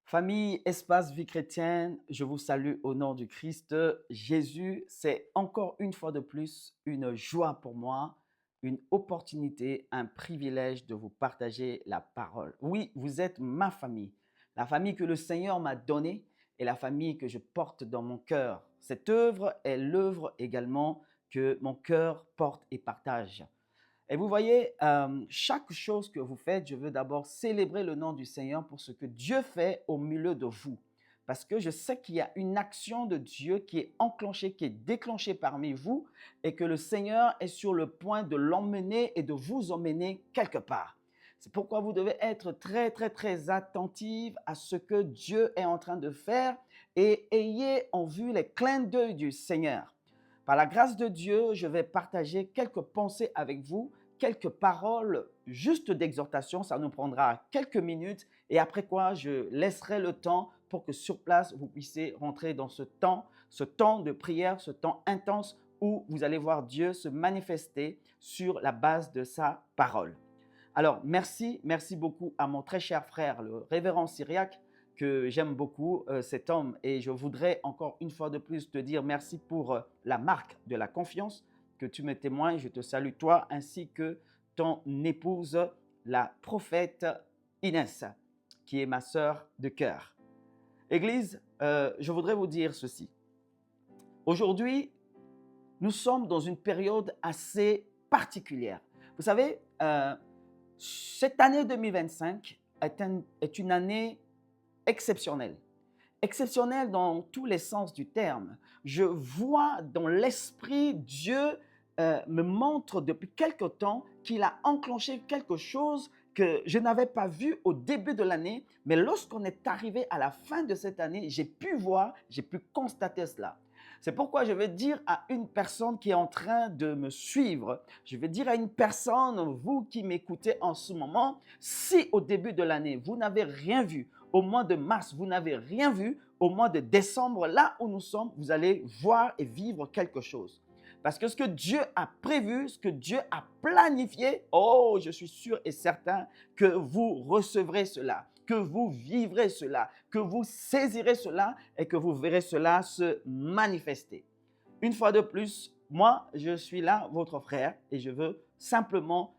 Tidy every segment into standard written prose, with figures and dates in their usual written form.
Famille Espace Vie Chrétienne, je vous salue au nom du Christ Jésus. C'est encore une fois de plus une joie pour moi, une opportunité, un privilège de vous partager la parole. Oui, vous êtes ma famille, la famille que le Seigneur m'a donnée et la famille que je porte dans mon cœur. Cette œuvre est l'œuvre également que mon cœur porte et partage. Et vous voyez, chaque chose que vous faites, je veux d'abord célébrer le nom du Seigneur pour ce que Dieu fait au milieu de vous. Parce que je sais qu'il y a une action de Dieu qui est enclenchée, qui est déclenchée parmi vous et que le Seigneur est sur le point de l'emmener et de vous emmener quelque part. C'est pourquoi vous devez être très, très, très attentive à ce que Dieu est en train de faire et ayez en vue les clins d'œil du Seigneur. Par la grâce de Dieu, je vais partager quelques pensées avec vous, quelques paroles juste d'exhortation. Ça nous prendra quelques minutes et après quoi, je laisserai le temps pour que sur place, vous puissiez rentrer dans ce temps de prière, ce temps intense où vous allez voir Dieu se manifester sur la base de sa parole. Alors, merci beaucoup à mon très cher frère, le révérend Syriac, que j'aime beaucoup, cet homme. Et je voudrais encore une fois de plus te dire merci pour la marque de la confiance que tu me témoignes. Je te salue toi ainsi que ton épouse, la prophète Inès, qui est ma sœur de cœur. Église, je voudrais vous dire ceci. Aujourd'hui, nous sommes dans une période assez particulière. Vous savez, cette année 2025 est une année exceptionnelle. Exceptionnelle dans tous les sens du terme. Je vois dans l'esprit, Dieu me montre depuis quelque temps qu'il a enclenché quelque chose que je n'avais pas vu au début de l'année, mais lorsqu'on est arrivé à la fin de cette année, j'ai pu voir, j'ai pu constater cela. C'est pourquoi je vais dire à une personne qui est en train de me suivre, je vais dire à une personne, vous qui m'écoutez en ce moment, si au début de l'année, vous n'avez rien vu, au mois de mars, vous n'avez rien vu, au mois de décembre, là où nous sommes, vous allez voir et vivre quelque chose. Parce que ce que Dieu a prévu, ce que Dieu a planifié, oh, je suis sûr et certain que vous recevrez cela, que vous vivrez cela, que vous saisirez cela et que vous verrez cela se manifester. Une fois de plus, moi, je suis là, votre frère, et je veux simplement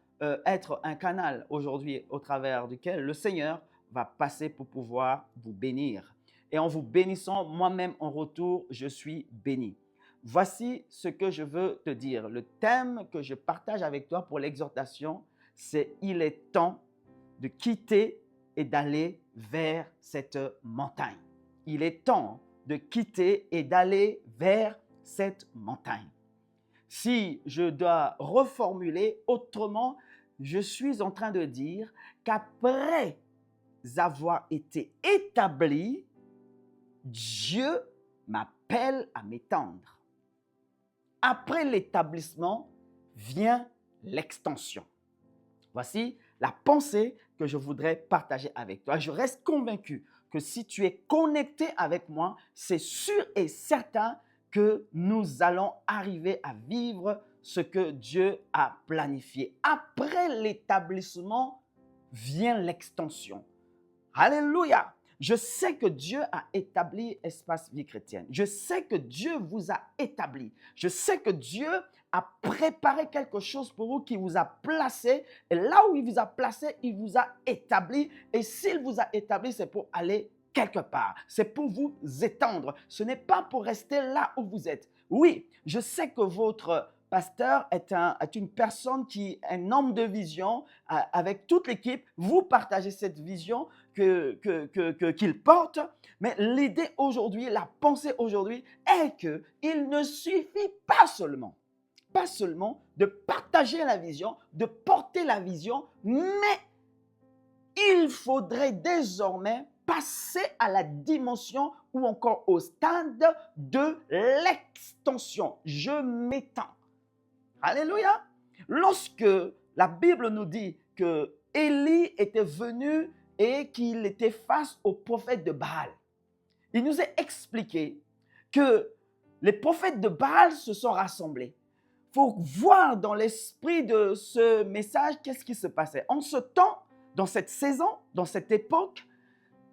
être un canal aujourd'hui au travers duquel le Seigneur va passer pour pouvoir vous bénir. Et en vous bénissant, moi-même en retour, je suis béni. Voici ce que je veux te dire. Le thème que je partage avec toi pour l'exhortation, c'est « Il est temps de quitter et d'aller vers cette montagne ». Il est temps de quitter et d'aller vers cette montagne. Si je dois reformuler autrement, je suis en train de dire qu'après avoir été établi, Dieu m'appelle à m'étendre. Après l'établissement vient l'extension. Voici la pensée que je voudrais partager avec toi. Je reste convaincu que si tu es connecté avec moi, c'est sûr et certain que nous allons arriver à vivre ce que Dieu a planifié. Après l'établissement vient l'extension. Alléluia! Je sais que Dieu a établi Espace Vie Chrétienne. Je sais que Dieu vous a établi. Je sais que Dieu a préparé quelque chose pour vous, qui vous a placé. Et là où il vous a placé, il vous a établi. Et s'il vous a établi, c'est pour aller quelque part. C'est pour vous étendre. Ce n'est pas pour rester là où vous êtes. Oui, je sais que votre pasteur est une personne qui est un homme de vision avec toute l'équipe. Vous partagez cette vision qu'il porte. Mais l'idée aujourd'hui, la pensée aujourd'hui est qu'il ne suffit pas seulement de partager la vision, de porter la vision, mais il faudrait désormais passer à la dimension ou encore au stade de l'extension. Je m'étends. Alléluia. Lorsque la Bible nous dit que Élie était venu et qu'il était face au prophète de Baal, il nous est expliqué que les prophètes de Baal se sont rassemblés. Il faut voir dans l'esprit de ce message qu'est-ce qui se passait. En ce temps, dans cette saison, dans cette époque,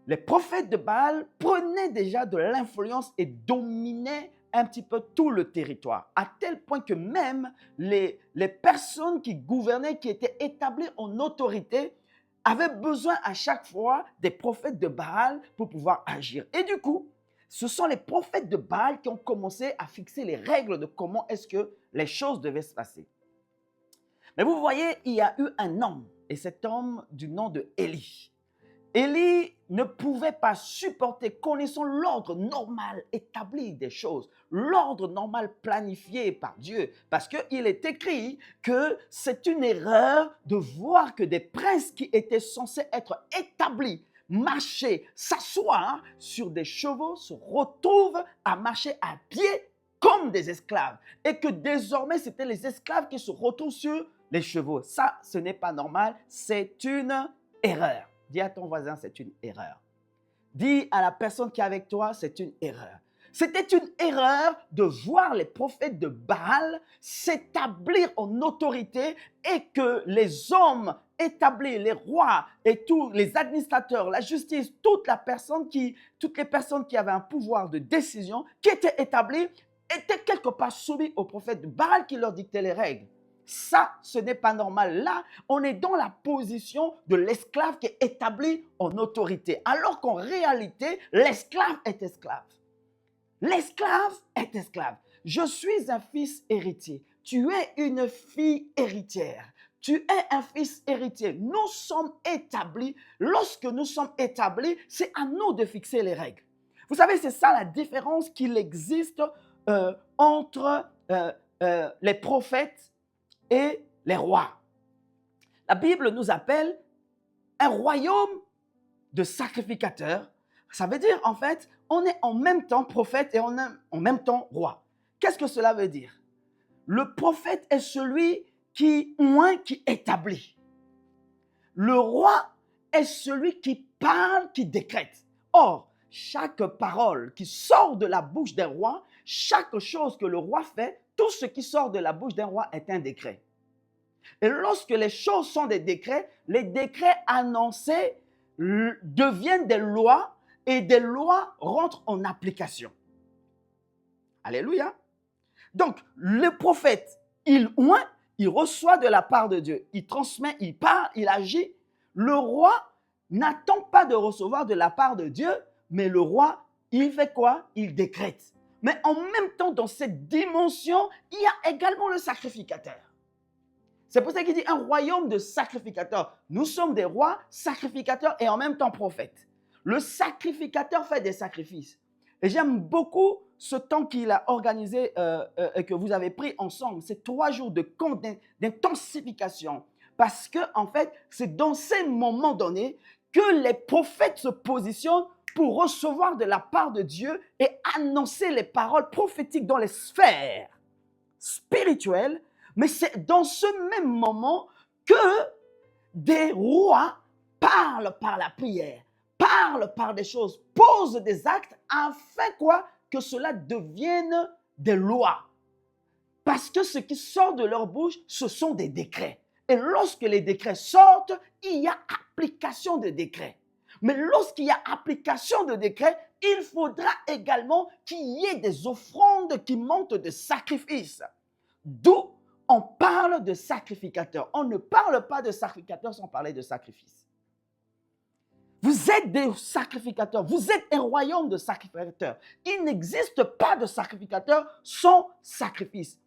les prophètes de Baal prenaient déjà de l'influence et dominaient un petit peu tout le territoire, à tel point que même les personnes qui gouvernaient, qui étaient établies en autorité, avaient besoin à chaque fois des prophètes de Baal pour pouvoir agir. Et du coup, ce sont les prophètes de Baal qui ont commencé à fixer les règles de comment est-ce que les choses devaient se passer. Mais vous voyez, il y a eu un homme, et cet homme du nom de Élie. Élie ne pouvait pas supporter, connaissant l'ordre normal établi des choses, l'ordre normal planifié par Dieu, parce qu'il est écrit que c'est une erreur de voir que des princes qui étaient censés être établis, marcher, s'asseoir sur des chevaux, se retrouvent à marcher à pied comme des esclaves, et que désormais c'était les esclaves qui se retrouvent sur les chevaux. Ça, ce n'est pas normal, c'est une erreur. Dis à ton voisin, c'est une erreur. Dis à la personne qui est avec toi, c'est une erreur. C'était une erreur de voir les prophètes de Baal s'établir en autorité et que les hommes établis, les rois et tous les administrateurs, la justice, toutes les personnes qui avaient un pouvoir de décision, qui étaient établis, étaient quelque part soumis aux prophètes de Baal qui leur dictaient les règles. Ça, ce n'est pas normal. Là, on est dans la position de l'esclave qui est établi en autorité, alors qu'en réalité, l'esclave est esclave. L'esclave est esclave. Je suis un fils héritier. Tu es une fille héritière. Tu es un fils héritier. Nous sommes établis. Lorsque nous sommes établis, c'est à nous de fixer les règles. Vous savez, c'est ça la différence qu'il existe entre les prophètes et les rois. La Bible nous appelle un royaume de sacrificateurs. Ça veut dire, en fait, on est en même temps prophète et on est en même temps roi. Qu'est-ce que cela veut dire? Le prophète est celui qui établit. Le roi est celui qui parle, qui décrète. Or, chaque parole qui sort de la bouche d'un roi, chaque chose que le roi fait, tout ce qui sort de la bouche d'un roi est un décret. Et lorsque les choses sont des décrets, les décrets annoncés deviennent des lois et des lois rentrent en application. Alléluia. Donc, le prophète, il oint, il reçoit de la part de Dieu. Il transmet, il parle, il agit. Le roi n'attend pas de recevoir de la part de Dieu, mais le roi, il fait quoi? Il décrète. Mais en même temps, dans cette dimension, il y a également le sacrificateur. C'est pour ça qu'il dit un royaume de sacrificateurs. Nous sommes des rois, sacrificateurs et en même temps prophètes. Le sacrificateur fait des sacrifices. Et j'aime beaucoup ce temps qu'il a organisé et que vous avez pris ensemble. C'est 3 jours d'intensification. Parce que, en fait, c'est dans ces moments donnés que les prophètes se positionnent pour recevoir de la part de Dieu et annoncer les paroles prophétiques dans les sphères spirituelles. Mais c'est dans ce même moment que des rois parlent par la prière, parlent par des choses, posent des actes afin quoi? Que cela devienne des lois. Parce que ce qui sort de leur bouche, ce sont des décrets. Et lorsque les décrets sortent, il y a application des décrets. Mais lorsqu'il y a application de décrets, il faudra également qu'il y ait des offrandes qui montent de sacrifices. D'où on parle de sacrificateurs. On ne parle pas de sacrificateurs sans parler de sacrifice. Vous êtes des sacrificateurs. Vous êtes un royaume de sacrificateurs. Il n'existe pas de sacrificateur sans sacrifice.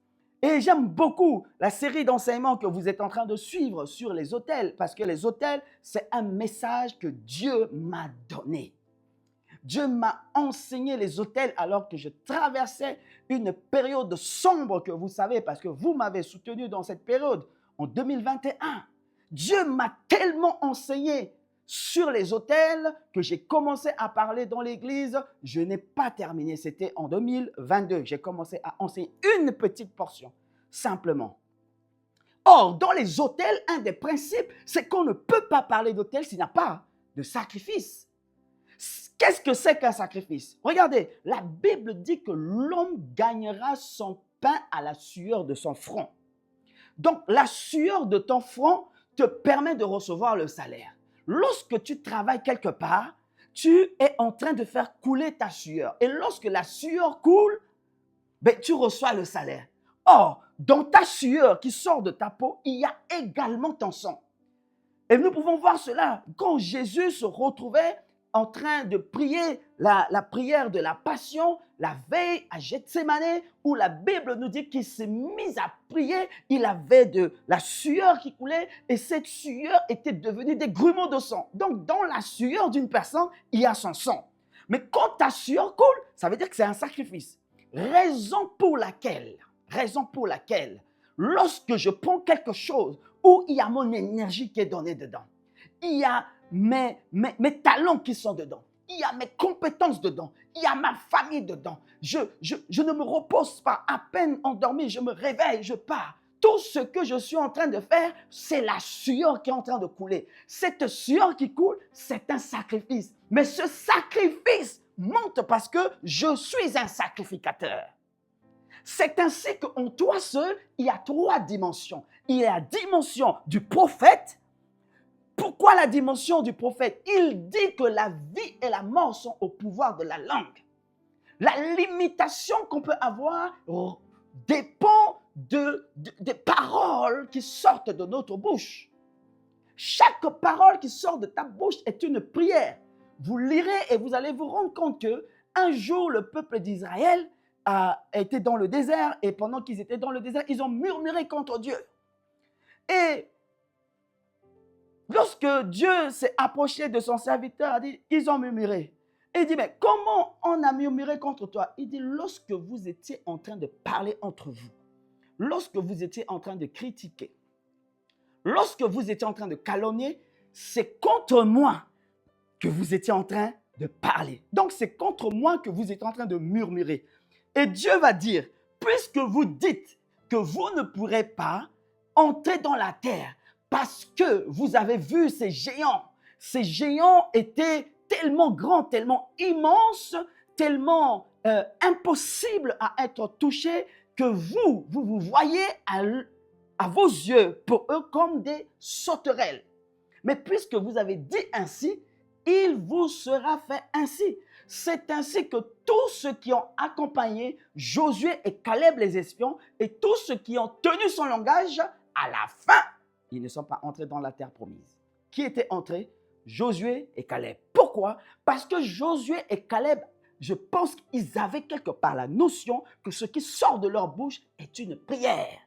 Et j'aime beaucoup la série d'enseignements que vous êtes en train de suivre sur les autels, parce que les autels, c'est un message que Dieu m'a donné. Dieu m'a enseigné les autels alors que je traversais une période sombre que vous savez, parce que vous m'avez soutenu dans cette période en 2021. Dieu m'a tellement enseigné sur les autels que j'ai commencé à parler dans l'église. Je n'ai pas terminé, c'était en 2022. J'ai commencé à enseigner une petite portion, simplement. Or, dans les autels, un des principes, c'est qu'on ne peut pas parler d'autel s'il n'y a pas de sacrifice. Qu'est-ce que c'est qu'un sacrifice? Regardez, la Bible dit que l'homme gagnera son pain à la sueur de son front. Donc, la sueur de ton front te permet de recevoir le salaire. Lorsque tu travailles quelque part, tu es en train de faire couler ta sueur. Et lorsque la sueur coule, ben, tu reçois le salaire. Or, dans ta sueur qui sort de ta peau, il y a également ton sang. Et nous pouvons voir cela quand Jésus se retrouvait en train de prier la prière de la passion, la veille à Gethsémane, où la Bible nous dit qu'il s'est mis à prier, il avait de la sueur qui coulait et cette sueur était devenue des grumeaux de sang. Donc, dans la sueur d'une personne, il y a son sang. Mais quand ta sueur coule, ça veut dire que c'est un sacrifice. Raison pour laquelle, lorsque je prends quelque chose où il y a mon énergie qui est donnée dedans, il y a mes talents qui sont dedans, il y a mes compétences dedans, il y a ma famille dedans. Je ne me repose pas, à peine endormi, je me réveille, je pars. Tout ce que je suis en train de faire, c'est la sueur qui est en train de couler. Cette sueur qui coule, c'est un sacrifice. Mais ce sacrifice monte parce que je suis un sacrificateur. C'est ainsi qu'en toi seul, il y a 3 dimensions. Il y a la dimension du prophète. Pourquoi la dimension du prophète? Il dit que la vie et la mort sont au pouvoir de la langue. La limitation qu'on peut avoir dépend des paroles qui sortent de notre bouche. Chaque parole qui sort de ta bouche est une prière. Vous lirez et vous allez vous rendre compte qu'un jour, le peuple d'Israël a été dans le désert et pendant qu'ils étaient dans le désert, ils ont murmuré contre Dieu. Et lorsque Dieu s'est approché de son serviteur, il dit, ils ont murmuré. Et il dit, mais comment on a murmuré contre toi? Il dit, lorsque vous étiez en train de parler entre vous, lorsque vous étiez en train de critiquer, lorsque vous étiez en train de calomnier, c'est contre moi que vous étiez en train de parler. Donc, c'est contre moi que vous étiez en train de murmurer. Et Dieu va dire, puisque vous dites que vous ne pourrez pas entrer dans la terre parce que vous avez vu ces géants étaient tellement grands, tellement immenses, tellement impossibles à être touchés que vous voyez à vos yeux pour eux comme des sauterelles. Mais puisque vous avez dit ainsi, il vous sera fait ainsi. C'est ainsi que tous ceux qui ont accompagné Josué et Caleb les espions et tous ceux qui ont tenu son langage, à la fin, ils ne sont pas entrés dans la terre promise. Qui étaient entrés? Josué et Caleb. Pourquoi? Parce que Josué et Caleb, je pense qu'ils avaient quelque part la notion que ce qui sort de leur bouche est une prière.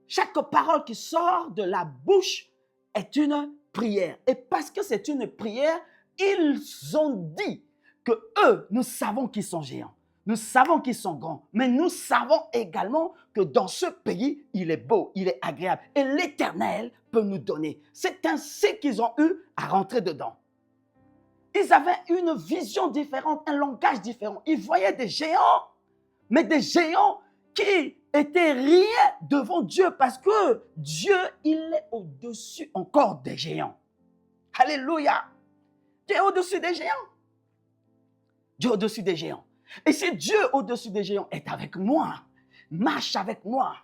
Chaque parole qui sort de la bouche est une prière. Et parce que c'est une prière, ils ont dit que eux, nous savons qu'ils sont géants. Nous savons qu'ils sont grands. Mais nous savons également que dans ce pays, il est beau, il est agréable. Et l'Éternel peut nous donner. C'est ainsi qu'ils ont eu à rentrer dedans. Ils avaient une vision différente, un langage différent. Ils voyaient des géants, mais des géants qui étaient rien devant Dieu parce que Dieu, il est au-dessus encore des géants. Alléluia. Dieu est au-dessus des géants. Dieu est au-dessus des géants. Et si Dieu au-dessus des géants est avec moi, marche avec moi,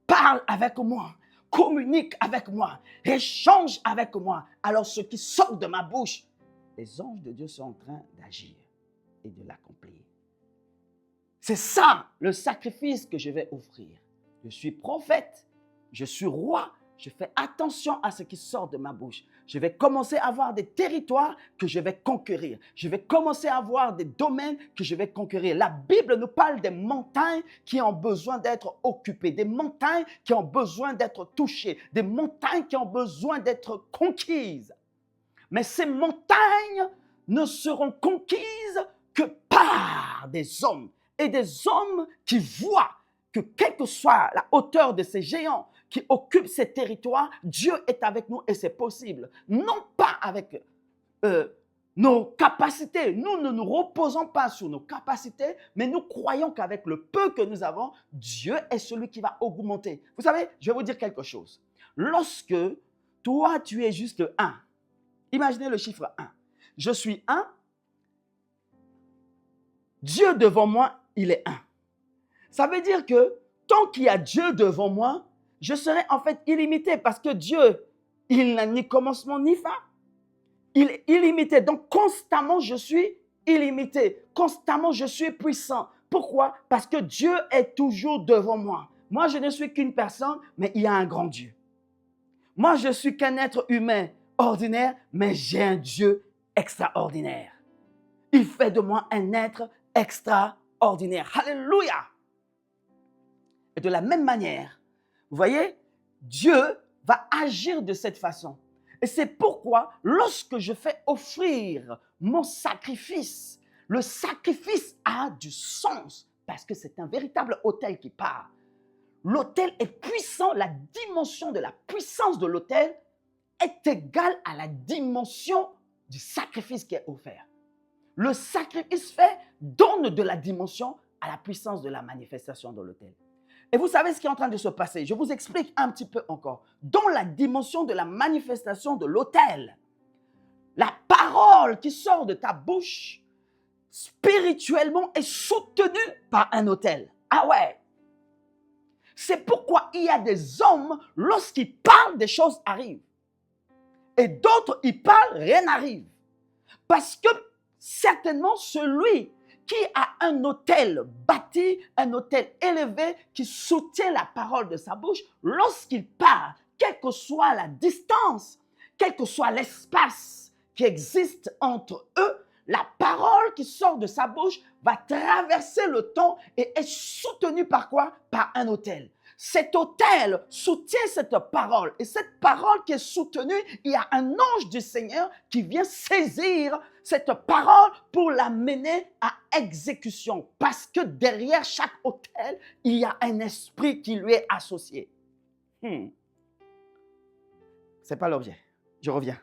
parle avec moi, communique avec moi, échange avec moi, alors ce qui sort de ma bouche, les anges de Dieu sont en train d'agir et de l'accomplir. C'est ça le sacrifice que je vais offrir. Je suis prophète, je suis roi, je fais attention à ce qui sort de ma bouche. Je vais commencer à avoir des territoires que je vais conquérir. Je vais commencer à avoir des domaines que je vais conquérir. La Bible nous parle des montagnes qui ont besoin d'être occupées, des montagnes qui ont besoin d'être touchées, des montagnes qui ont besoin d'être conquises. Mais ces montagnes ne seront conquises que par des hommes. Et des hommes qui voient que quelle que soit la hauteur de ces géants qui occupent ces territoires, Dieu est avec nous et c'est possible. Non pas avec nos capacités. Nous ne nous reposons pas sur nos capacités, mais nous croyons qu'avec le peu que nous avons, Dieu est celui qui va augmenter. Vous savez, je vais vous dire quelque chose. Lorsque toi, tu es juste 1, imaginez le chiffre 1. Je suis 1. Dieu devant moi, il est 1. Ça veut dire que tant qu'il y a Dieu devant moi, je serai en fait illimité parce que Dieu, il n'a ni commencement ni fin. Il est illimité. Donc, constamment, je suis illimité. Constamment, je suis puissant. Pourquoi? Parce que Dieu est toujours devant moi. Moi, je ne suis qu'une personne, mais il y a un grand Dieu. Moi, je suis qu'un être humain ordinaire, mais j'ai un Dieu extraordinaire. Il fait de moi un être extraordinaire. Alléluia! Et de la même manière, vous voyez, Dieu va agir de cette façon. Et c'est pourquoi, lorsque je fais offrir mon sacrifice, le sacrifice a du sens parce que c'est un véritable autel qui part. L'autel est puissant, la dimension de la puissance de l'autel est égale à la dimension du sacrifice qui est offert. Le sacrifice fait donne de la dimension à la puissance de la manifestation de l'autel. Et vous savez ce qui est en train de se passer. Je vous explique un petit peu encore. Dans la dimension de la manifestation de l'autel, la parole qui sort de ta bouche, spirituellement, est soutenue par un autel. Ah ouais! C'est pourquoi il y a des hommes, lorsqu'ils parlent, des choses arrivent. Et d'autres, ils parlent, rien n'arrive. Parce que certainement, celui qui a un autel bâti, un autel élevé, qui soutient la parole de sa bouche, lorsqu'il parle, quelle que soit la distance, quel que soit l'espace qui existe entre eux, la parole qui sort de sa bouche va traverser le temps et est soutenue par quoi? Par un autel. Cet autel soutient cette parole. Et cette parole qui est soutenue, il y a un ange du Seigneur qui vient saisir cette parole pour la mener à exécution. Parce que derrière chaque autel, il y a un esprit qui lui est associé. C'est pas l'objet. Je reviens.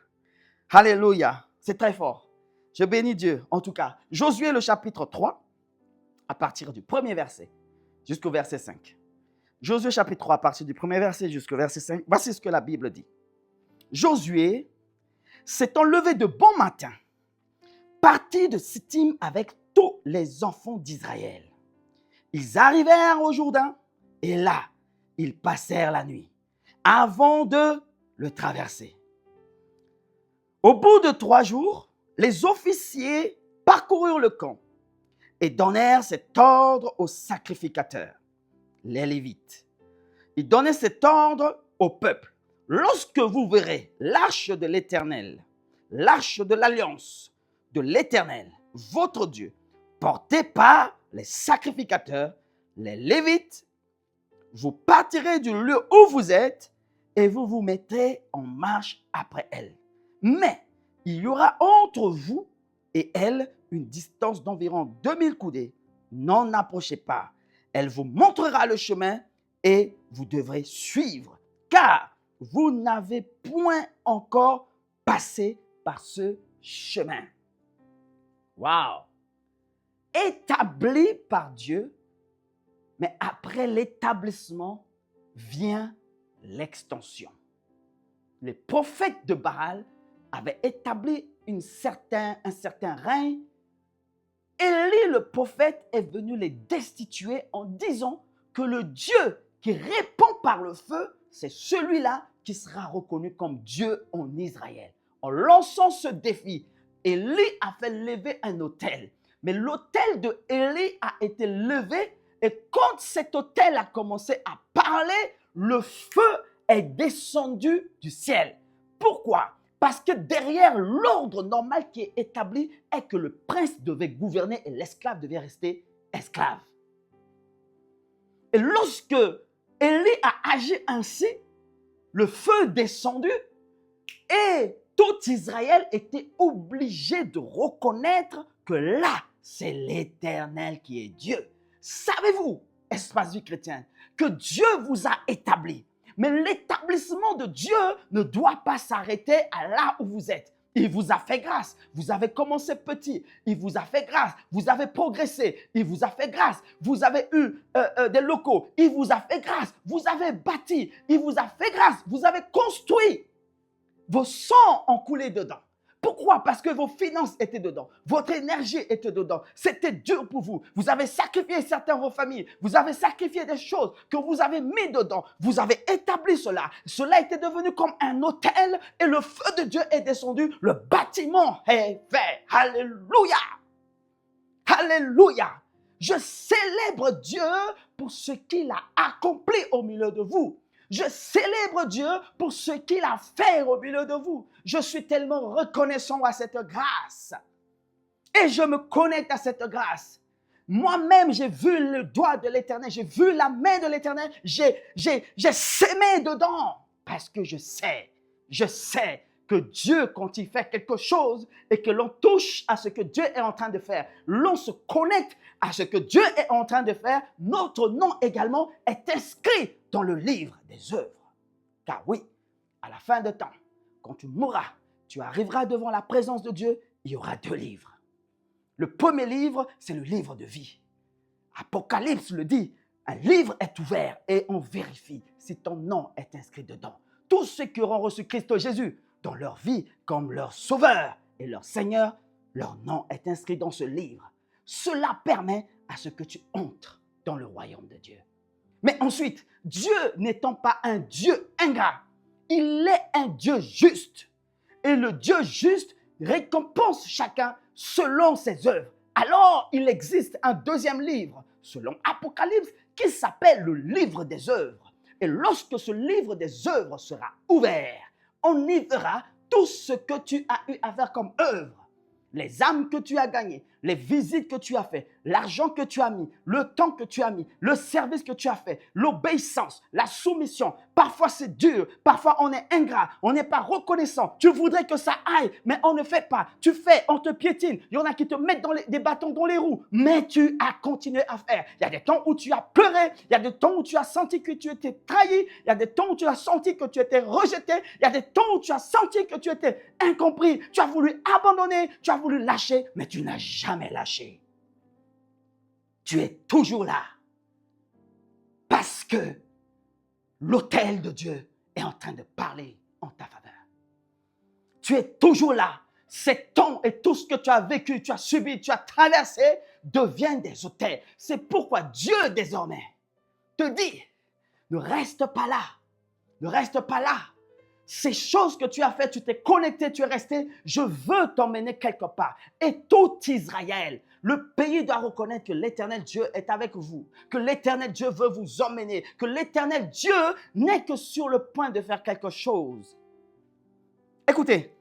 Alléluia. C'est très fort. Je bénis Dieu. En tout cas, Josué le chapitre 3, à partir du premier verset jusqu'au verset 5. Josué chapitre 3, à partir du premier verset jusqu'au verset 5. Voici ce que la Bible dit. Josué s'étant levé de bon matin, partit de Sittim avec tous les enfants d'Israël. Ils arrivèrent au Jourdain et là, ils passèrent la nuit avant de le traverser. Au bout de 3 jours, les officiers parcoururent le camp et donnèrent cet ordre aux sacrificateurs, les Lévites. Ils donnaient cet ordre au peuple. Lorsque vous verrez l'arche de l'Éternel, l'arche de l'alliance de l'Éternel, votre Dieu, portée par les sacrificateurs, les Lévites, vous partirez du lieu où vous êtes et vous vous mettrez en marche après elle. Mais il y aura entre vous et elle une distance d'environ 2000 coudées. N'en approchez pas. Elle vous montrera le chemin et vous devrez suivre, car vous n'avez point encore passé par ce chemin. Wow! Établi par Dieu, mais après l'établissement vient l'extension. Les prophètes de Baal avaient établi un certain règne. Élie, le prophète, est venu les destituer en disant que le Dieu qui répond par le feu, c'est celui-là qui sera reconnu comme Dieu en Israël. En lançant ce défi, Élie a fait lever un autel. Mais l'autel de Élie a été levé et quand cet autel a commencé à parler, le feu est descendu du ciel. Pourquoi? Parce que derrière l'ordre normal qui est établi est que le prince devait gouverner et l'esclave devait rester esclave. Et lorsque Élie a agi ainsi, le feu est descendu et tout Israël était obligé de reconnaître que là, c'est l'Éternel qui est Dieu. Savez-vous, espace vie chrétienne, que Dieu vous a établi. Mais l'établissement de Dieu ne doit pas s'arrêter à là où vous êtes. Il vous a fait grâce. Vous avez commencé petit. Il vous a fait grâce. Vous avez progressé. Il vous a fait grâce. Vous avez eu des locaux. Il vous a fait grâce. Vous avez bâti. Il vous a fait grâce. Vous avez construit. Vos sangs ont coulé dedans. Pourquoi? Parce que vos finances étaient dedans, votre énergie était dedans. C'était dur pour vous. Vous avez sacrifié certains de vos familles. Vous avez sacrifié des choses que vous avez mis dedans. Vous avez établi cela. Cela était devenu comme un hôtel et le feu de Dieu est descendu. Le bâtiment est fait. Alléluia! Alléluia! Je célèbre Dieu pour ce qu'il a accompli au milieu de vous. Je célèbre Dieu pour ce qu'il a fait au milieu de vous. Je suis tellement reconnaissant à cette grâce. Et je me connecte à cette grâce. Moi-même, j'ai vu le doigt de l'Éternel, j'ai vu la main de l'Éternel, j'ai sémé dedans. Parce que je sais que Dieu, quand il fait quelque chose et que l'on touche à ce que Dieu est en train de faire, l'on se connecte à ce que Dieu est en train de faire, notre nom également est inscrit dans le livre des œuvres. Car oui, à la fin de temps, quand tu mourras, tu arriveras devant la présence de Dieu, il y aura 2 livres. Le premier livre, c'est le livre de vie. Apocalypse le dit, un livre est ouvert et on vérifie si ton nom est inscrit dedans. Tous ceux qui auront reçu Christ Jésus dans leur vie comme leur sauveur et leur Seigneur, leur nom est inscrit dans ce livre. Cela permet à ce que tu entres dans le royaume de Dieu. Mais ensuite, Dieu n'étant pas un Dieu ingrat, il est un Dieu juste. Et le Dieu juste récompense chacun selon ses œuvres. Alors, il existe un deuxième livre, selon Apocalypse, qui s'appelle le livre des œuvres. Et lorsque ce livre des œuvres sera ouvert, on y verra tout ce que tu as eu à faire comme œuvre. Les âmes que tu as gagnées, les visites que tu as faites, l'argent que tu as mis, le temps que tu as mis, le service que tu as fait, l'obéissance, la soumission. Parfois c'est dur, parfois on est ingrat, on n'est pas reconnaissant. Tu voudrais que ça aille, mais on ne fait pas. Tu fais, on te piétine. Il y en a qui te mettent des bâtons dans les roues, mais tu as continué à faire. Il y a des temps où tu as pleuré, il y a des temps où tu as senti que tu étais trahi, il y a des temps où tu as senti que tu étais rejeté, il y a des temps où tu as senti que tu étais incompris, tu as voulu abandonner, tu as voulu lâcher, mais tu n'as jamais lâché. Tu es toujours là parce que l'autel de Dieu est en train de parler en ta faveur. Tu es toujours là. Ces temps et tout ce que tu as vécu, tu as subi, tu as traversé deviennent des autels. C'est pourquoi Dieu désormais te dit, ne reste pas là. Ne reste pas là. Ces choses que tu as faites, tu t'es connecté, tu es resté, je veux t'emmener quelque part. Et tout Israël, le pays doit reconnaître que l'Éternel Dieu est avec vous, que l'Éternel Dieu veut vous emmener, que l'Éternel Dieu n'est que sur le point de faire quelque chose. Écoutez,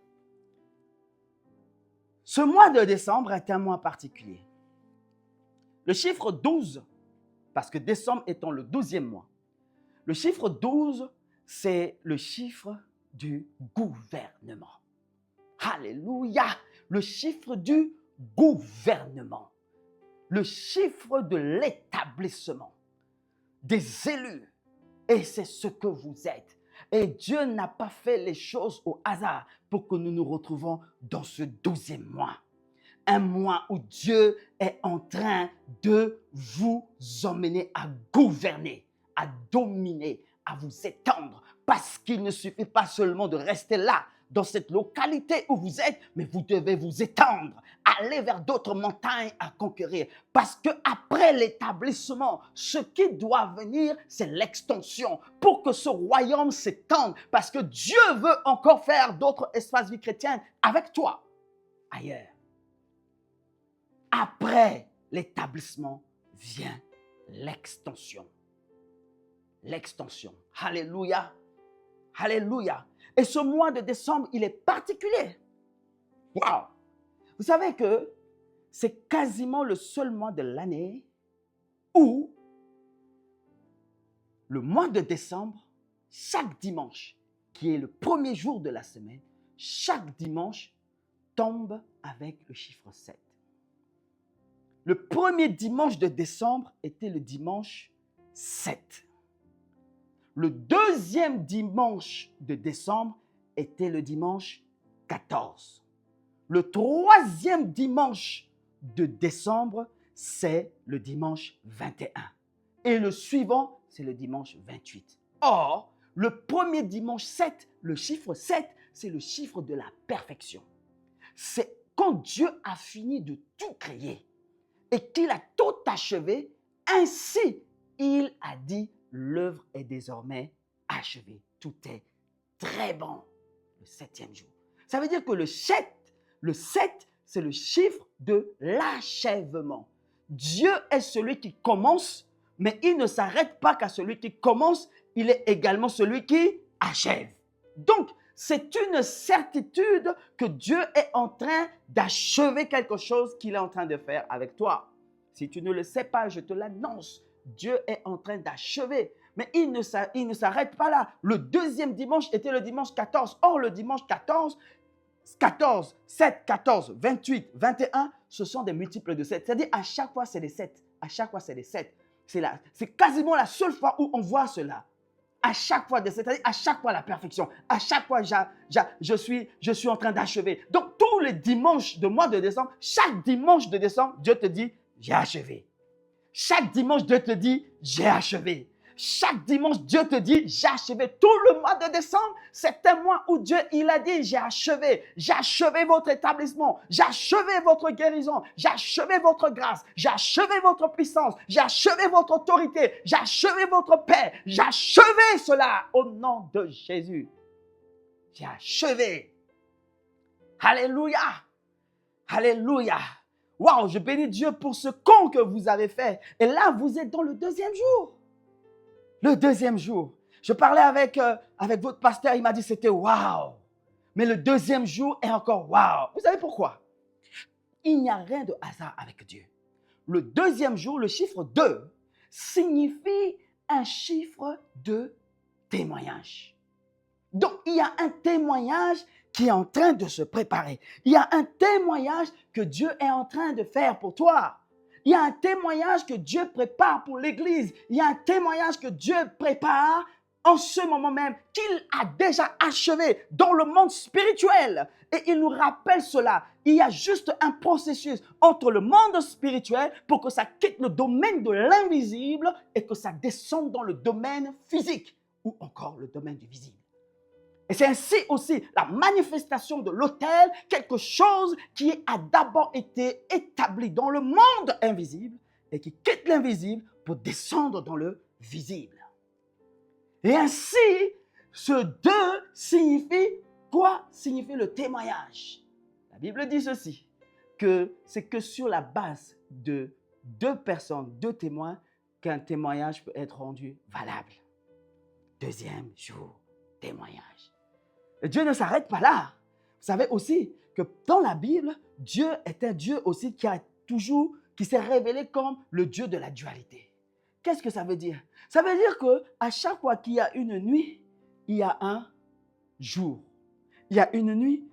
ce mois de décembre est un mois particulier. Le chiffre 12, parce que décembre étant le 12e mois, le chiffre 12, c'est le chiffre du gouvernement. Alléluia! Le chiffre du gouvernement. Le chiffre de l'établissement des élus. Et c'est ce que vous êtes. Et Dieu n'a pas fait les choses au hasard pour que nous nous retrouvons dans ce 12e mois. Un mois où Dieu est en train de vous emmener à gouverner, à dominer, à vous étendre. Parce qu'il ne suffit pas seulement de rester là, dans cette localité où vous êtes, mais vous devez vous étendre, aller vers d'autres montagnes à conquérir. Parce qu'après l'établissement, ce qui doit venir, c'est l'extension pour que ce royaume s'étende. Parce que Dieu veut encore faire d'autres espaces vie chrétienne avec toi, ailleurs. Après l'établissement vient l'extension. L'extension. Alléluia. Alléluia. Et ce mois de décembre, il est particulier. Waouh! Vous savez que c'est quasiment le seul mois de l'année où le mois de décembre, chaque dimanche, qui est le premier jour de la semaine, chaque dimanche tombe avec le chiffre 7. Le premier dimanche de décembre était le dimanche 7. Le deuxième dimanche de décembre était le dimanche 14. Le troisième dimanche de décembre, c'est le dimanche 21. Et le suivant, c'est le dimanche 28. Or, le premier dimanche 7, le chiffre 7, c'est le chiffre de la perfection. c'est quand Dieu a fini de tout créer et qu'il a tout achevé, ainsi il a dit, l'œuvre est désormais achevée. Tout est très bon. Le 7e jour. Ça veut dire que le 7, c'est le chiffre de l'achèvement. Dieu est celui qui commence, mais il ne s'arrête pas qu'à celui qui commence, il est également celui qui achève. Donc, c'est une certitude que Dieu est en train d'achever quelque chose qu'il est en train de faire avec toi. Si tu ne le sais pas, je te l'annonce. Dieu est en train d'achever. Mais il ne s'arrête pas là. Le deuxième dimanche était le dimanche 14. Or, le dimanche 14, 7, 14, 28, 21, ce sont des multiples de 7. C'est-à-dire, à chaque fois, c'est des 7. À chaque fois, c'est des 7. C'est quasiment la seule fois où on voit cela. À chaque fois, c'est-à-dire à chaque fois la perfection. À chaque fois, je suis en train d'achever. Donc, tous les dimanches du mois de décembre, chaque dimanche de décembre, Dieu te dit, j'ai achevé. Chaque dimanche, Dieu te dit, j'ai achevé. Chaque dimanche, Dieu te dit, j'ai achevé. Tout le mois de décembre, c'est un mois où Dieu, il a dit, j'ai achevé. J'ai achevé votre établissement. J'ai achevé votre guérison. J'ai achevé votre grâce. J'ai achevé votre puissance. J'ai achevé votre autorité. J'ai achevé votre paix. J'ai achevé cela au nom de Jésus. J'ai achevé. Alléluia. Alléluia. Waouh, je bénis Dieu pour ce camp que vous avez fait. Et là, vous êtes dans le deuxième jour. Le deuxième jour. Je parlais avec votre pasteur, il m'a dit c'était waouh. Mais le deuxième jour est encore waouh. Vous savez pourquoi? Il n'y a rien de hasard avec Dieu. Le deuxième jour, le chiffre 2, signifie un chiffre de témoignage. Donc, il y a un témoignage qui est en train de se préparer. Il y a un témoignage que Dieu est en train de faire pour toi. Il y a un témoignage que Dieu prépare pour l'Église. Il y a un témoignage que Dieu prépare en ce moment même, qu'il a déjà achevé dans le monde spirituel. Et il nous rappelle cela. Il y a juste un processus entre le monde spirituel pour que ça quitte le domaine de l'invisible et que ça descende dans le domaine physique ou encore le domaine du visible. Et c'est ainsi aussi la manifestation de l'autel, quelque chose qui a d'abord été établi dans le monde invisible et qui quitte l'invisible pour descendre dans le visible. Et ainsi, ce 2 signifie quoi? Signifie le témoignage. La Bible dit ceci, que c'est que sur la base de 2 personnes, 2 témoins, qu'un témoignage peut être rendu valable. Deuxième jour, témoignage. Et Dieu ne s'arrête pas là. Vous savez aussi que dans la Bible, Dieu est un Dieu aussi qui s'est révélé comme le Dieu de la dualité. Qu'est-ce que ça veut dire? Ça veut dire qu'à chaque fois qu'il y a une nuit, il y a un jour. Il y a une nuit,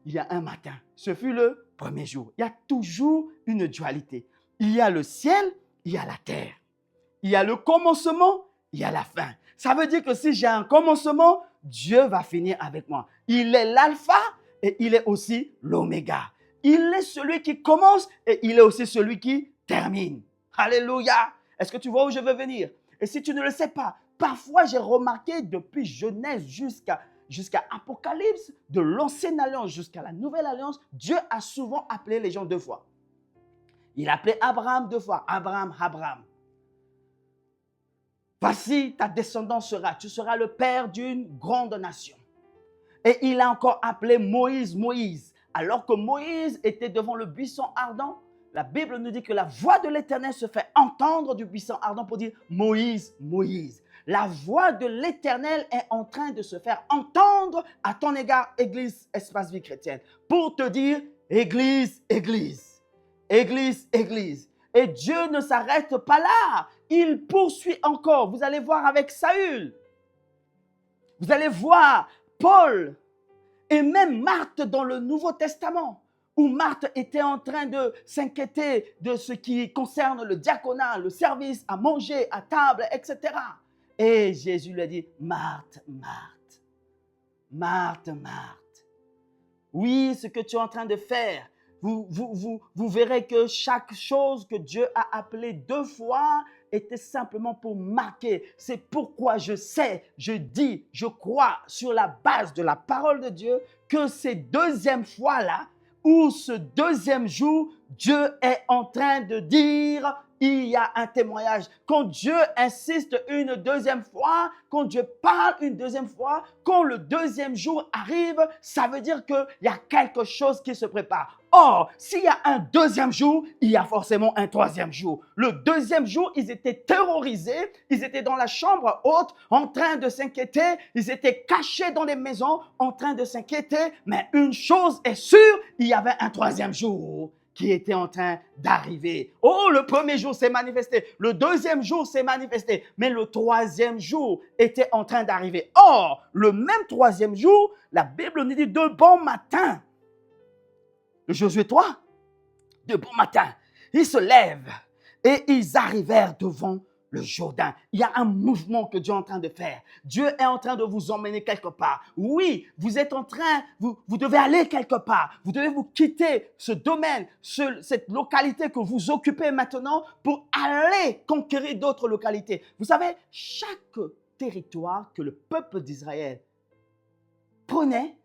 il y a un matin. Ce fut le premier jour. Il y a toujours une dualité. Il y a le ciel, il y a la terre. Il y a le commencement, il y a la fin. Ça veut dire que si j'ai un commencement, Dieu va finir avec moi. Il est l'alpha et il est aussi l'oméga. Il est celui qui commence et il est aussi celui qui termine. Alléluia. Est-ce que tu vois où je veux venir? Et si tu ne le sais pas, parfois j'ai remarqué depuis Genèse jusqu'à Apocalypse, de l'ancienne alliance jusqu'à la nouvelle alliance, Dieu a souvent appelé les gens 2 fois. Il a appelé Abraham 2 fois. Abraham. Voici ta descendance sera, tu seras le père d'une grande nation. Et il a encore appelé Moïse. Alors que Moïse était devant le buisson ardent, la Bible nous dit que la voix de l'Éternel se fait entendre du buisson ardent pour dire Moïse. La voix de l'Éternel est en train de se faire entendre à ton égard, Église, Espace Vie Chrétienne, pour te dire Église. Et Dieu ne s'arrête pas là. Il poursuit encore. Vous allez voir avec Saül. Vous allez voir Paul et même Marthe dans le Nouveau Testament, où Marthe était en train de s'inquiéter de ce qui concerne le diaconat, le service, à manger, à table, etc. Et Jésus lui a dit, Marthe. Oui, ce que tu es en train de faire, vous verrez que chaque chose que Dieu a appelée 2 fois était simplement pour marquer. C'est pourquoi je sais, je dis, je crois sur la base de la parole de Dieu que ces 2e fois-là où ce deuxième jour, Dieu est en train de dire, il y a un témoignage. Quand Dieu insiste une deuxième fois, quand Dieu parle une deuxième fois, quand le deuxième jour arrive, ça veut dire qu'il y a quelque chose qui se prépare. Or, s'il y a un deuxième jour, il y a forcément un troisième jour. Le deuxième jour, ils étaient terrorisés, ils étaient dans la chambre haute en train de s'inquiéter, ils étaient cachés dans les maisons en train de s'inquiéter, mais une chose est sûre, il y avait un troisième jour qui était en train d'arriver. Oh, le premier jour s'est manifesté, le deuxième jour s'est manifesté, mais le troisième jour était en train d'arriver. Or, le même troisième jour, la Bible nous dit de bon matin, Josué 3, de bon matin, ils se lèvent et ils arrivèrent devant le Jourdain. Il y a un mouvement que Dieu est en train de faire. Dieu est en train de vous emmener quelque part. Oui, vous êtes en train, vous devez aller quelque part. Vous devez vous quitter ce domaine, cette localité que vous occupez maintenant pour aller conquérir d'autres localités. Vous savez, chaque territoire que le peuple d'Israël prenait,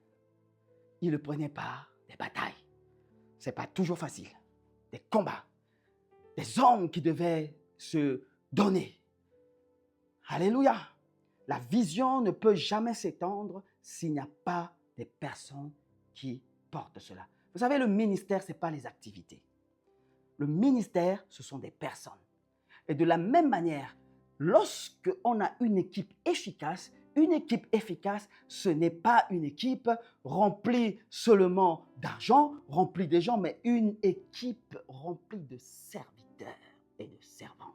il le prenait par des batailles. Ce n'est pas toujours facile. Des combats. Des hommes qui devaient se donner. Alléluia. La vision ne peut jamais s'étendre s'il n'y a pas des personnes qui portent cela. Vous savez, le ministère, ce n'est pas les activités. Le ministère, ce sont des personnes. Et de la même manière, lorsque on a une équipe efficace, ce n'est pas une équipe remplie seulement d'argent, remplie de gens, mais une équipe remplie de serviteurs et de servantes.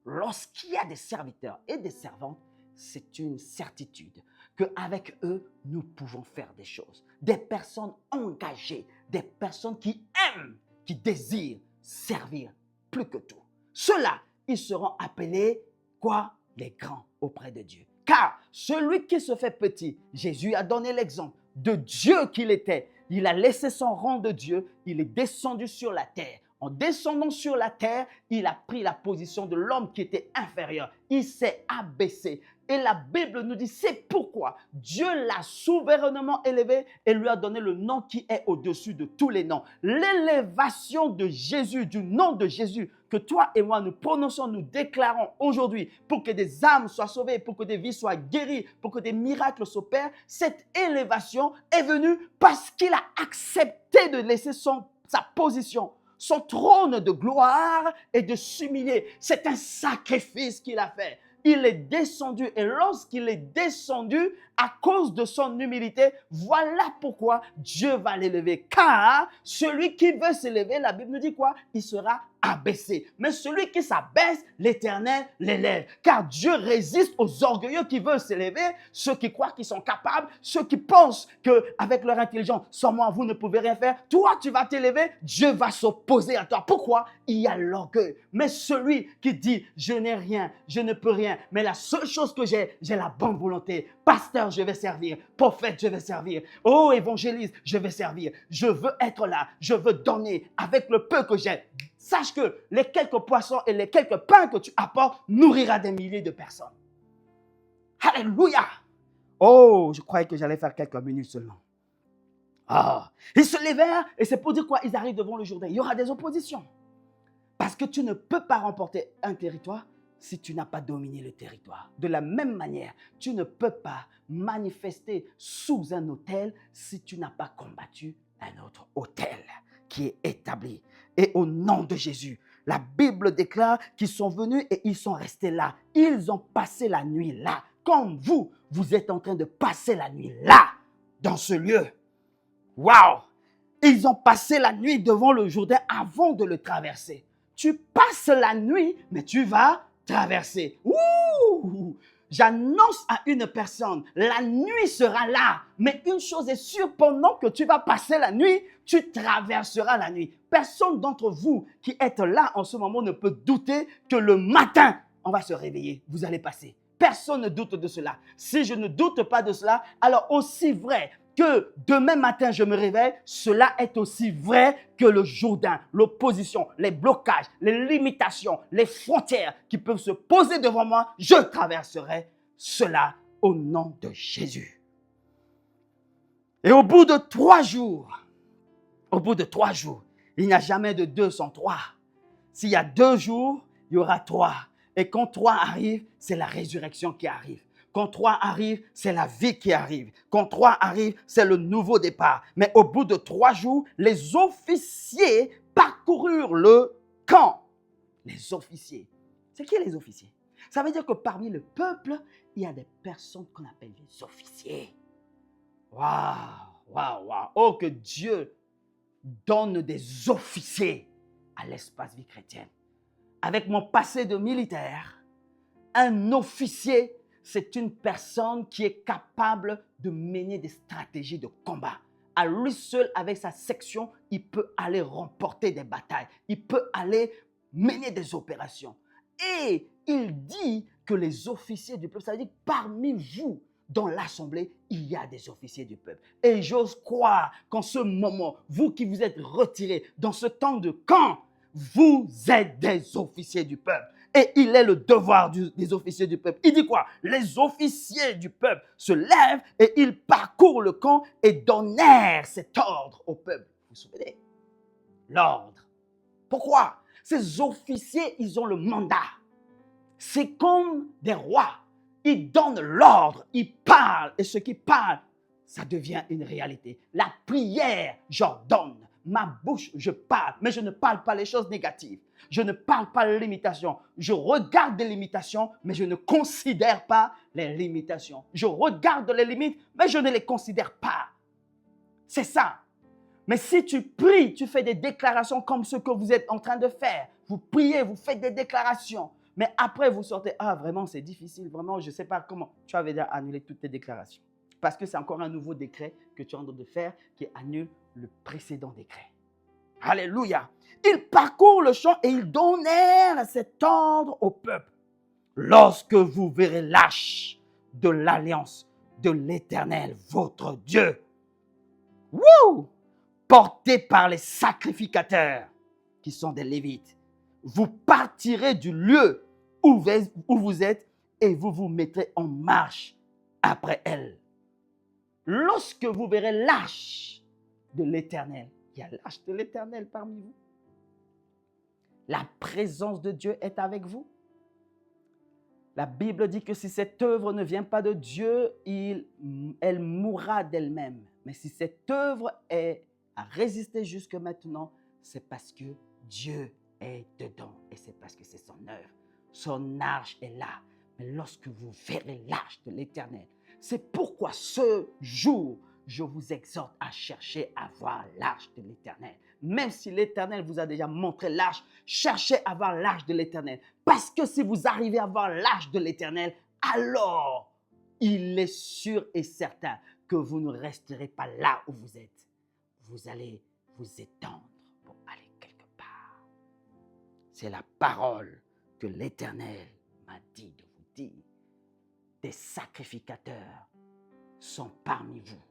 Lorsqu'il y a des serviteurs et des servantes, c'est une certitude qu'avec eux, nous pouvons faire des choses. Des personnes engagées, des personnes qui aiment, qui désirent servir plus que tout. Ceux-là, ils seront appelés quoi? Les grands auprès de Dieu. Car celui qui se fait petit, Jésus a donné l'exemple de Dieu qu'il était. Il a laissé son rang de Dieu, il est descendu sur la terre. En descendant sur la terre, il a pris la position de l'homme qui était inférieur. Il s'est abaissé. Et la Bible nous dit, c'est pourquoi Dieu l'a souverainement élevé et lui a donné le nom qui est au-dessus de tous les noms. L'élévation de Jésus, du nom de Jésus, que toi et moi nous prononçons, nous déclarons aujourd'hui pour que des âmes soient sauvées, pour que des vies soient guéries, pour que des miracles s'opèrent, cette élévation est venue parce qu'il a accepté de laisser sa position, son trône de gloire et de s'humilier. C'est un sacrifice qu'il a fait. Il est descendu et lorsqu'il est descendu, à cause de son humilité, voilà pourquoi Dieu va l'élever. Car celui qui veut s'élever, la Bible nous dit quoi? Il sera abaissé. Mais celui qui s'abaisse, l'Éternel l'élève. Car Dieu résiste aux orgueilleux qui veulent s'élever, ceux qui croient qu'ils sont capables, ceux qui pensent qu'avec leur intelligence, sans moi, vous ne pouvez rien faire. Toi, tu vas t'élever, Dieu va s'opposer à toi. Pourquoi? Il y a l'orgueil. Mais celui qui dit, je n'ai rien, je ne peux rien, mais la seule chose que j'ai la bonne volonté. Pasteur, je vais servir. Prophète, je vais servir. Oh, évangéliste, je vais servir. Je veux être là. Je veux donner avec le peu que j'ai. Sache que les quelques poissons et les quelques pains que tu apportes nourrira des milliers de personnes. Alléluia. Oh, je croyais que j'allais faire quelques minutes seulement. Ah, ils se levèrent et c'est pour dire quoi? Ils arrivent devant le Jourdain. Il y aura des oppositions. Parce que tu ne peux pas remporter un territoire si tu n'as pas dominé le territoire. De la même manière, tu ne peux pas manifester sous un autel si tu n'as pas combattu un autre autel qui est établi. Et au nom de Jésus, la Bible déclare qu'ils sont venus et ils sont restés là. Ils ont passé la nuit là. Comme vous êtes en train de passer la nuit là, dans ce lieu. Waouh! Ils ont passé la nuit devant le Jourdain avant de le traverser. Tu passes la nuit, mais tu vas traverser. Ouh! J'annonce à une personne, la nuit sera là. Mais une chose est sûre, pendant que tu vas passer la nuit, tu traverseras la nuit. Personne d'entre vous qui êtes là en ce moment ne peut douter que le matin, on va se réveiller. Vous allez passer. Personne ne doute de cela. Si je ne doute pas de cela, alors aussi vrai que demain matin je me réveille, cela est aussi vrai que le Jourdain, l'opposition, les blocages, les limitations, les frontières qui peuvent se poser devant moi, je traverserai cela au nom de Jésus. Et au bout de 3 jours, Au bout de 3 jours, il n'y a jamais de 2 sans 3. S'il y a 2 jours, il y aura 3. Et quand 3 arrive, c'est la résurrection qui arrive. Quand 3 arrive, c'est la vie qui arrive. Quand 3 arrive, c'est le nouveau départ. Mais au bout de 3 jours, les officiers parcoururent le camp. Les officiers. C'est qui les officiers? Ça veut dire que parmi le peuple, il y a des personnes qu'on appelle les officiers. Waouh, waouh, waouh. Oh, que Dieu donne des officiers à l'espace vie chrétienne. Avec mon passé de militaire, un officier, c'est une personne qui est capable de mener des stratégies de combat. À lui seul, avec sa section, il peut aller remporter des batailles. Il peut aller mener des opérations. Et il dit que les officiers du peuple, ça veut dire que parmi vous, dans l'assemblée, il y a des officiers du peuple. Et j'ose croire qu'en ce moment, vous qui vous êtes retirés dans ce temps de camp, vous êtes des officiers du peuple. Et il est le devoir des officiers du peuple. Il dit quoi? Les officiers du peuple se lèvent et ils parcourent le camp et donnèrent cet ordre au peuple. Vous vous souvenez? L'ordre. Pourquoi? Ces officiers, ils ont le mandat. C'est comme des rois. Ils donnent l'ordre, ils parlent. Et ce qui parle, ça devient une réalité. La prière, j'ordonne. Ma bouche, je parle. Mais je ne parle pas les choses négatives. Je ne parle pas les limitations. Je regarde des limitations, mais je ne considère pas les limitations. Je regarde les limites, mais je ne les considère pas. C'est ça. Mais si tu pries, tu fais des déclarations comme ce que vous êtes en train de faire. Vous priez, vous faites des déclarations. Mais après, vous sortez, ah vraiment, c'est difficile, vraiment, je ne sais pas comment. Tu avais déjà annulé toutes tes déclarations. Parce que c'est encore un nouveau décret que tu es en train de faire qui annule le précédent décret. Alléluia. Ils parcourent le champ et ils donnèrent cet ordre au peuple. Lorsque vous verrez l'arche de l'alliance de l'Éternel, votre Dieu, portée par les sacrificateurs, qui sont des Lévites, vous partirez du lieu où vous êtes et vous vous mettrez en marche après elle. Lorsque vous verrez l'arche de l'Éternel, il y a l'arche de l'Éternel parmi vous. La présence de Dieu est avec vous. La Bible dit que si cette œuvre ne vient pas de Dieu, elle mourra d'elle-même. Mais si cette œuvre a résisté jusque maintenant, c'est parce que Dieu est dedans et c'est parce que c'est son œuvre. Son arche est là. Mais lorsque vous verrez l'arche de l'Éternel, c'est pourquoi ce jour, je vous exhorte à chercher à voir l'arche de l'Éternel. Même si l'Éternel vous a déjà montré l'arche, cherchez à voir l'arche de l'Éternel. Parce que si vous arrivez à voir l'arche de l'Éternel, alors il est sûr et certain que vous ne resterez pas là où vous êtes. Vous allez vous étendre pour aller quelque part. C'est la parole que l'Éternel m'a dit de vous dire. Des sacrificateurs sont parmi vous.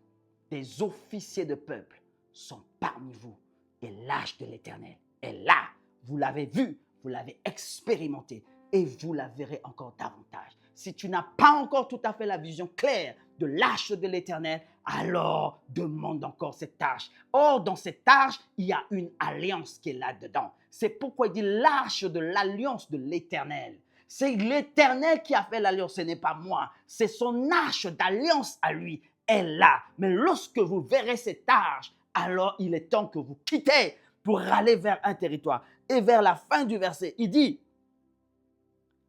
Des officiers de peuple sont parmi vous. Et l'arche de l'Éternel est là. Vous l'avez vu, vous l'avez expérimenté et vous la verrez encore davantage. Si tu n'as pas encore tout à fait la vision claire de l'arche de l'Éternel, alors demande encore cette arche. Or, dans cette arche, il y a une alliance qui est là-dedans. C'est pourquoi il dit l'arche de l'alliance de l'Éternel. C'est l'Éternel qui a fait l'alliance, ce n'est pas moi. C'est son arche d'alliance à lui. Est là. Mais lorsque vous verrez cette arche, alors il est temps que vous quittez pour aller vers un territoire. Et vers la fin du verset, il dit,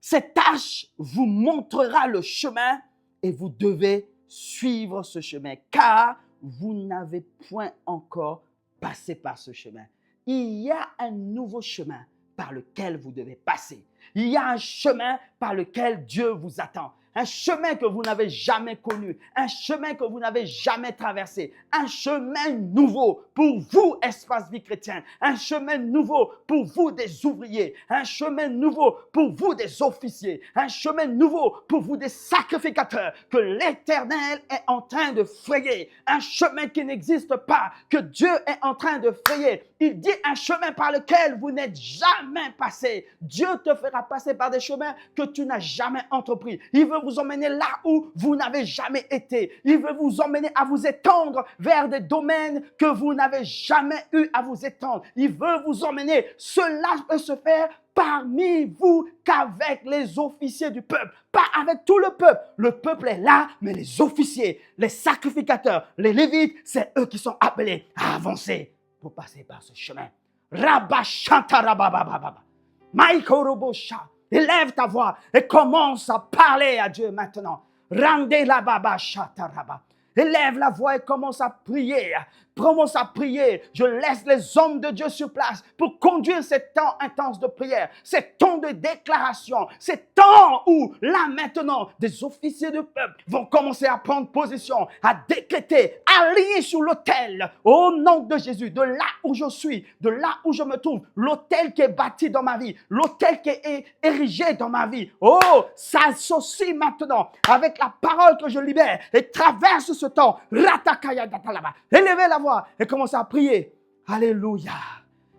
cette arche vous montrera le chemin et vous devez suivre ce chemin, car vous n'avez point encore passé par ce chemin. Il y a un nouveau chemin par lequel vous devez passer. Il y a un chemin par lequel Dieu vous attend. Un chemin que vous n'avez jamais connu, un chemin que vous n'avez jamais traversé, un chemin nouveau pour vous, Espace Vie Chrétienne, un chemin nouveau pour vous des ouvriers, un chemin nouveau pour vous des officiers, un chemin nouveau pour vous des sacrificateurs que l'Éternel est en train de frayer, un chemin qui n'existe pas, que Dieu est en train de frayer. Il dit un chemin par lequel vous n'êtes jamais passé. Dieu te fera passer par des chemins que tu n'as jamais entrepris. Il veut vous emmener là où vous n'avez jamais été. Il veut vous emmener à vous étendre vers des domaines que vous n'avez jamais eu à vous étendre. Il veut vous emmener. Cela peut se faire parmi vous qu'avec les officiers du peuple, pas avec tout le peuple. Le peuple est là, mais les officiers, les sacrificateurs, les lévites, c'est eux qui sont appelés à avancer pour passer par ce chemin. Rabashantarababababa. Maïkorobosha. Élève ta voix et commence à parler à Dieu maintenant. Rendez la baba shataraba. Élève la voix et commence à prier. Commence à prier. Je laisse les hommes de Dieu sur place pour conduire ces temps intenses de prière, ces temps de déclaration, ces temps où, là maintenant, des officiers de peuple vont commencer à prendre position, à décréter, à lier sur l'autel, au nom de Jésus, de là où je suis, de là où je me trouve, l'autel qui est bâti dans ma vie, l'autel qui est érigé dans ma vie. Oh, s'associe maintenant avec la parole que je libère et traverse ce temps. Ratakaya datalaba. Élevez la voix et commencez à prier. Alléluia.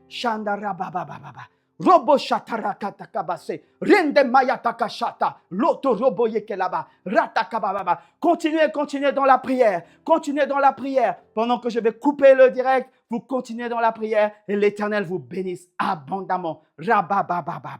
Shandarababababa. Robo shataratakabase. Rende mayatakashata. Loto robo yekelaba. Ratakabababa. Continuez dans la prière. Continuez dans la prière. Pendant que je vais couper le direct, vous continuez dans la prière et l'Éternel vous bénisse abondamment. Rababababababa.